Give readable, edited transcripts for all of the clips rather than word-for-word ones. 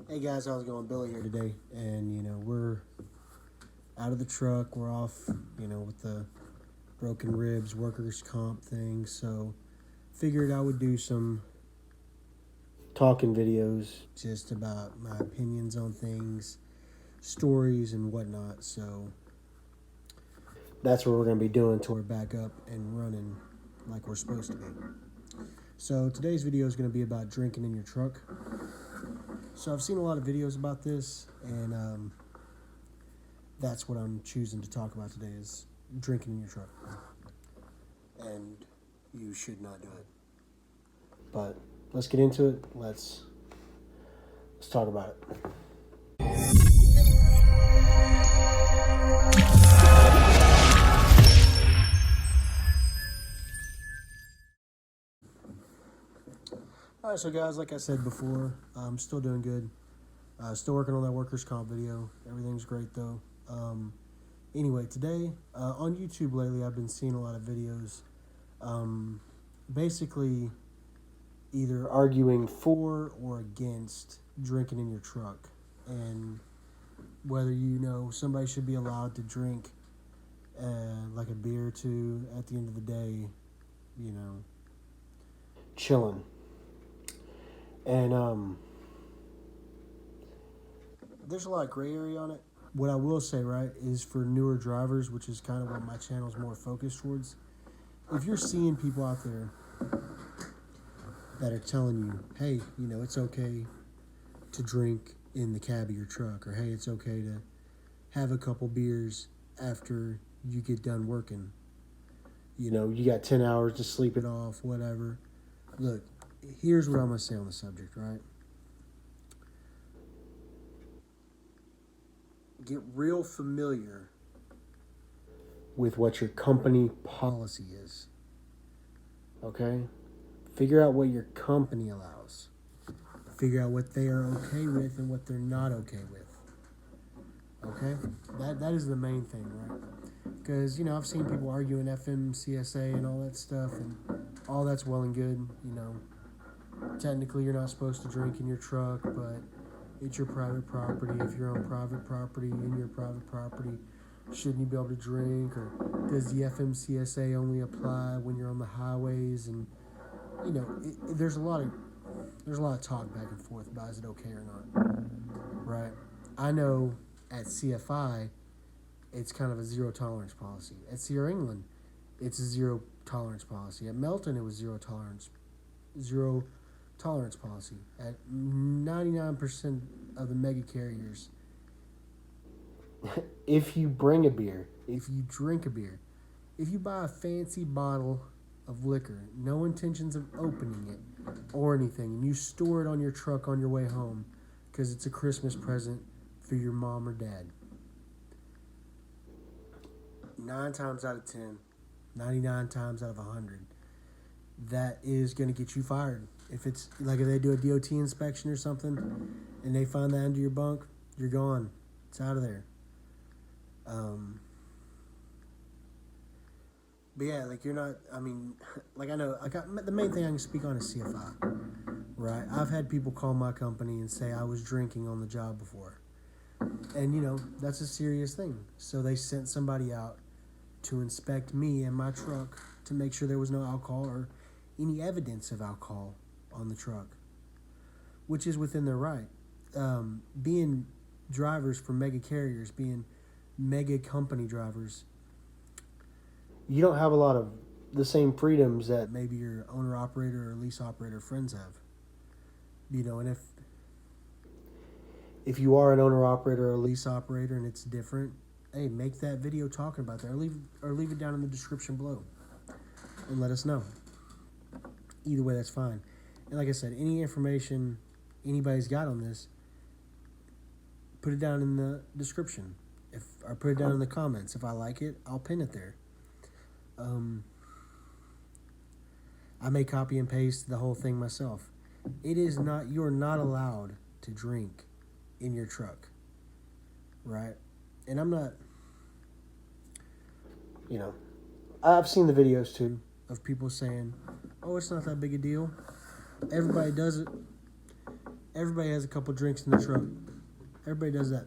Hey guys, how's it going? Billy here today, and we're out of the truck. We're off, with the broken ribs, workers' comp thing. So, figured I would do some talking videos just about my opinions on things, stories, and whatnot. So, that's what we're gonna be doing till we're back up and running like we're supposed to be. So today's video is gonna be about drinking in your truck. So I've seen a lot of videos about this, and that's what I'm choosing to talk about today is drinking in your truck. And you should not do it. But let's get into it. Let's talk about it. All right, so guys, like I said before, I'm still doing good. Still working on that workers' comp video. Everything's great though. Anyway, today on YouTube lately, I've been seeing a lot of videos, basically either arguing for or against drinking in your truck, and whether somebody should be allowed to drink like a beer or two at the end of the day, chilling. And there's a lot of gray area on it. What I will say, right, is for newer drivers, which is kind of what my channel is more focused towards, if you're seeing people out there that are telling you, hey, it's okay to drink in the cab of your truck, or hey, it's okay to have a couple beers after you get done working. You got 10 hours to sleep it off, whatever. Look, here's what I'm going to say on the subject, right? Get real familiar with what your company policy is. Okay? Figure out what your company allows. Figure out what they are okay with and what they're not okay with. Okay? That is the main thing, right? Because, I've seen people arguing fmcsa and all that stuff, and all that's well and good. Technically you're not supposed to drink in your truck, but it's your private property. If you're on private property, in your private property, shouldn't you be able to drink? Or does the fmcsa only apply when you're on the highways? And there's a lot of talk back and forth about is it okay or not, right? I know at CFI it's kind of a zero tolerance policy. At Sierra England it's a zero tolerance policy. At Melton it was zero tolerance policy. At 99% of the mega carriers, if you bring a beer, if you drink a beer, if you buy a fancy bottle of liquor, no intentions of opening it or anything, and you store it on your truck on your way home because it's a Christmas present for your mom or dad, 9 times out of 10, 99 times out of 100, that is going to get you fired. If it's like if they do a DOT inspection or something and they find that under your bunk, you're gone. It's out of there. But yeah, like you're not, I mean, like I know, the main thing I can speak on is CFI, right? I've had people call my company and say I was drinking on the job before. And, that's a serious thing. So they sent somebody out to inspect me and my truck to make sure there was no alcohol or any evidence of alcohol on the truck, which is within their right. Being drivers for mega carriers, being mega company drivers, you don't have a lot of the same freedoms that maybe your owner-operator or lease-operator friends have. And if you are an owner-operator or a lease-operator and it's different, hey, make that video talking about that, or leave it down in the description below and let us know. Either way, that's fine. And like I said, any information anybody's got on this, put it down in the description. Or put it down in the comments. If I like it, I'll pin it there. I may copy and paste the whole thing myself. You're not allowed to drink in your truck, right? And I'm not, I've seen the videos too of people saying, oh, it's not that big a deal. Everybody does it. Everybody has a couple drinks in the truck. Everybody does that.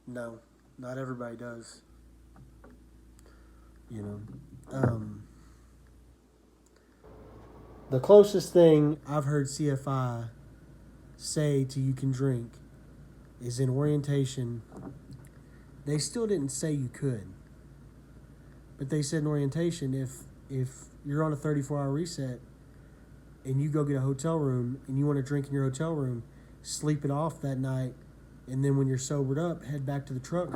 No, not everybody does. You know, the closest thing I've heard CFI say to you can drink is in orientation. They still didn't say you could, but they said in orientation if you're on a 34-hour reset and you go get a hotel room and you want to drink in your hotel room, sleep it off that night, and then when you're sobered up, head back to the truck,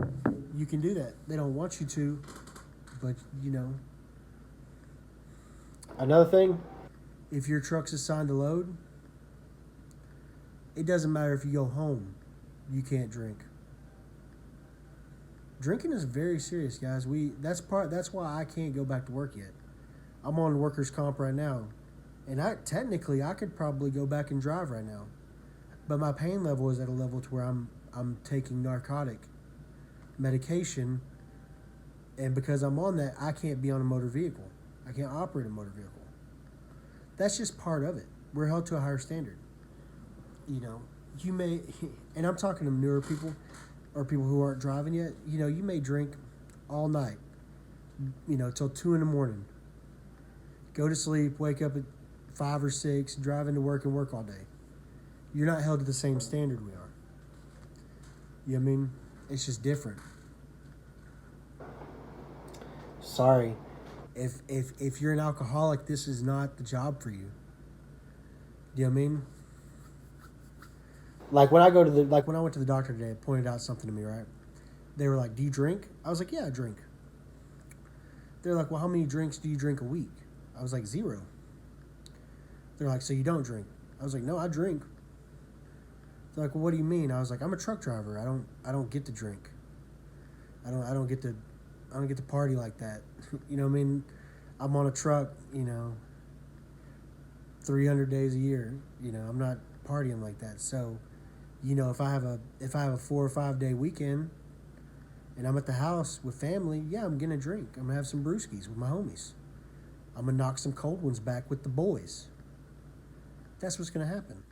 you can do that. They don't want you to, but you know. Another thing, if your truck's assigned to load, it doesn't matter if you go home, you can't drink. Drinking is very serious, guys. That's why I can't go back to work yet. I'm on workers' comp right now, and I could probably go back and drive right now, but my pain level is at a level to where I'm taking narcotic medication, and because I'm on that, I can't be on a motor vehicle. I can't operate a motor vehicle. That's just part of it. We're held to a higher standard. You know, you may, and I'm talking to newer people or people who aren't driving yet. You know, you may drink all night, you know, till 2 a.m. Go to sleep, wake up at 5 or 6, drive into work and work all day. You're not held to the same standard we are. You know what I mean? It's just different. Sorry. If you're an alcoholic, this is not the job for you. Do you know what I mean? Like when I went to the doctor today, it pointed out something to me, right? They were like, "Do you drink?" I was like, "Yeah, I drink." They're like, "Well, how many drinks do you drink a week?" I was like, 0. They're like, "So you don't drink?" I was like, "No, I drink." They're like, "Well, what do you mean?" I was like, "I'm a truck driver. I don't get to drink. I don't get to party like that." You know what I mean? I'm on a truck, you know, 300 days a year. You know, I'm not partying like that. So, you know, if I have a 4 or 5 day weekend and I'm at the house with family, yeah, I'm gonna drink. I'm gonna have some brewskis with my homies. I'm gonna knock some cold ones back with the boys. That's what's gonna happen.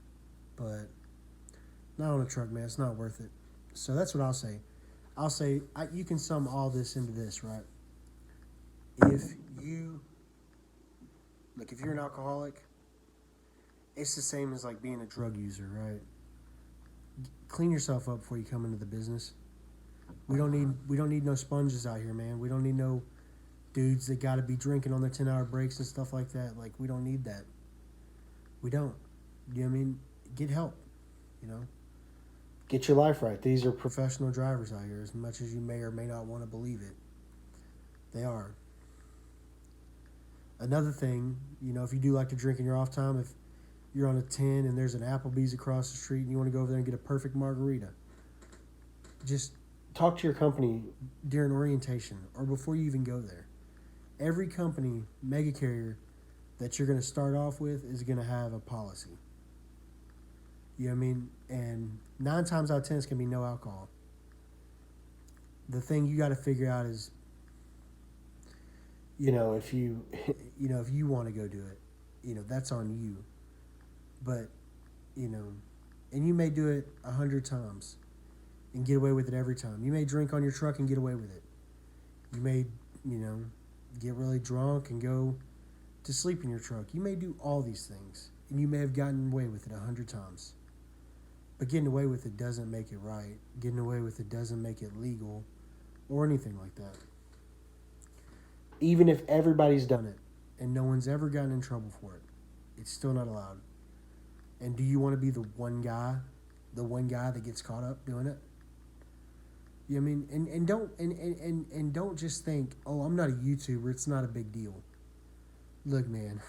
But not on a truck, man. It's not worth it. So that's what I'll say. You can sum all this into this, right? If you're an alcoholic, it's the same as like being a drug user, right? Clean yourself up before you come into the business. We don't need no sponges out here, man. We don't need no dudes that got to be drinking on their 10-hour breaks and stuff like that. Like, we don't need that. We don't. You know what I mean? Get help, you know? Get your life right. These are professional drivers out here, as much as you may or may not want to believe it. They are. Another thing, you know, if you do like to drink in your off time, if you're on a 10 and there's an Applebee's across the street and you want to go over there and get a perfect margarita, just talk to your company during orientation or before you even go there. Every company, mega carrier, that you're going to start off with is going to have a policy. You know what I mean? And 9 times out of 10, it's going to be no alcohol. The thing you got to figure out is, you know, if you want to go do it, you know, that's on you. But, you know, and you may do it 100 times and get away with it every time. You may drink on your truck and get away with it. You may, you know, get really drunk and go to sleep in your truck. You may do all these things, and you may have gotten away with it 100 times. But getting away with it doesn't make it right. Getting away with it doesn't make it legal or anything like that. Even if everybody's done it and no one's ever gotten in trouble for it, it's still not allowed. And do you want to be the one guy that gets caught up doing it? You know what I mean? And don't just think, "Oh, I'm not a YouTuber, it's not a big deal." Look, man,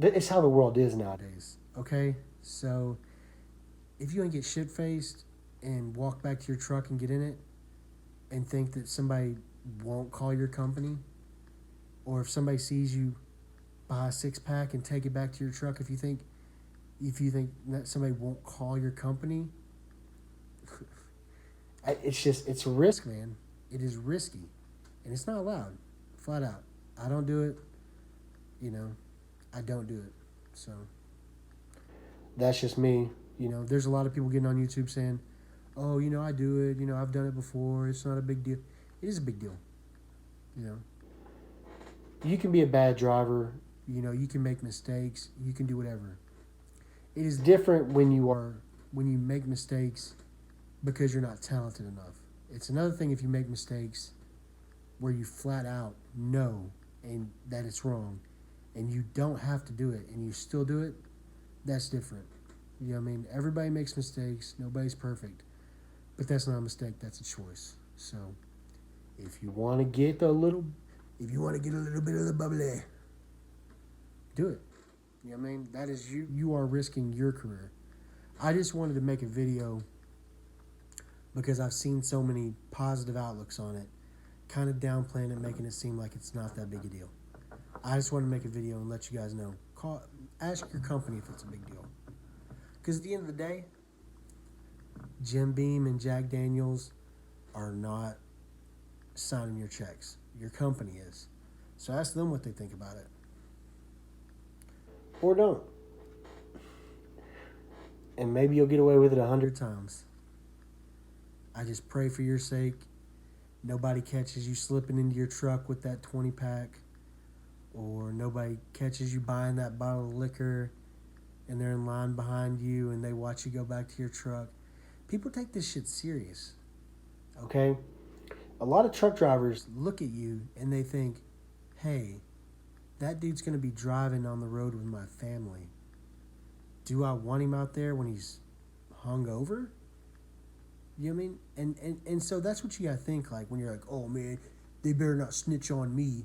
it's how the world is nowadays, okay? So if you ain't get shit-faced and walk back to your truck and get in it and think that somebody won't call your company, or if somebody sees you buy a 6-pack and take it back to your truck, if you think that somebody won't call your company, it's a risk, man. It is risky, and it's not allowed, flat out. I don't do it, you know. I don't do it. So That's just me. There's a lot of people getting on YouTube saying, oh, I do it. I've done it before. It's not a big deal. It is a big deal. You can be a bad driver. You can make mistakes. You can do whatever. It is different when you make mistakes because you're not talented enough. It's another thing if you make mistakes where you flat out know and that it's wrong and you don't have to do it and you still do it. That's different. Everybody makes mistakes. Nobody's perfect. But that's not a mistake. That's a choice. So if you want to get a little bit of the bubbly, do it. That is you. You are risking your career. I just wanted to make a video because I've seen so many positive outlooks on it, kind of downplaying it, making it seem like it's not that big a deal. I just want to make a video and let you guys know. Ask your company if it's a big deal. Because at the end of the day, Jim Beam and Jack Daniels are not signing your checks. Your company is. So ask them what they think about it. Or don't. And maybe you'll get away with it 100 times. I just pray for your sake. Nobody catches you slipping into your truck with that 20-pack. Or nobody catches you buying that bottle of liquor and they're in line behind you and they watch you go back to your truck. People take this shit serious. Okay? A lot of truck drivers look at you and they think, hey, that dude's going to be driving on the road with my family. Do I want him out there when he's hungover? You know what I mean? And so that's what you got to think like when you're like, oh man, they better not snitch on me.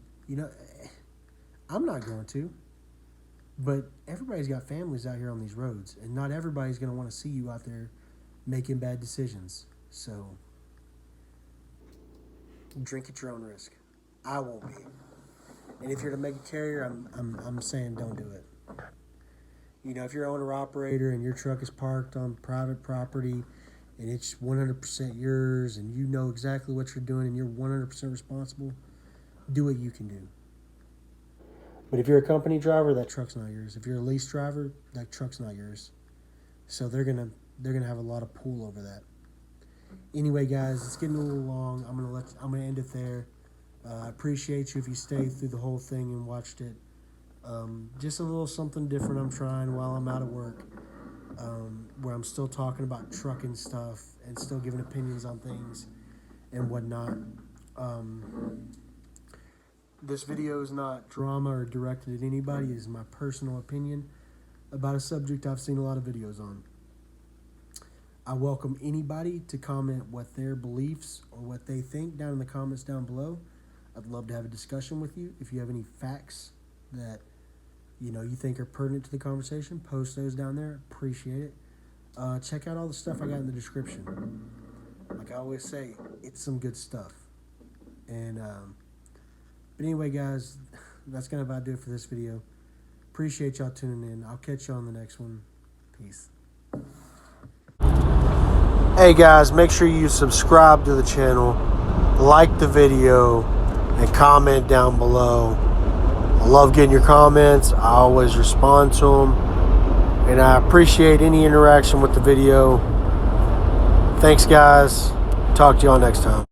I'm not going to. But everybody's got families out here on these roads. And not everybody's going to want to see you out there making bad decisions. So drink at your own risk. I won't be. And if you're to make a carrier, I'm saying don't do it. If you're owner-operator and your truck is parked on private property and it's 100% yours and you know exactly what you're doing and you're 100% responsible, do what you can do. But if you're a company driver, that truck's not yours. If you're a lease driver, that truck's not yours. So they're gonna have a lot of pull over that. Anyway, guys, it's getting a little long. I'm gonna end it there. I appreciate you if you stayed through the whole thing and watched it. Just a little something different I'm trying while I'm out of work, where I'm still talking about trucking stuff and still giving opinions on things and whatnot. This video is not drama or directed at anybody. It is my personal opinion about a subject I've seen a lot of videos on. I welcome anybody to comment what their beliefs or what they think down in the comments down below. I'd love to have a discussion with you. If you have any facts that you think are pertinent to the conversation, post those down there. Appreciate it. Check out all the stuff I got in the description. Like I always say, it's some good stuff. And but anyway, guys, that's gonna about do it for this video. Appreciate y'all tuning in. I'll catch you on the next one. Peace. Hey guys, make sure you subscribe to the channel, like the video, and comment down below. I love getting your comments. I always respond to them. And I appreciate any interaction with the video. Thanks, guys. Talk to y'all next time.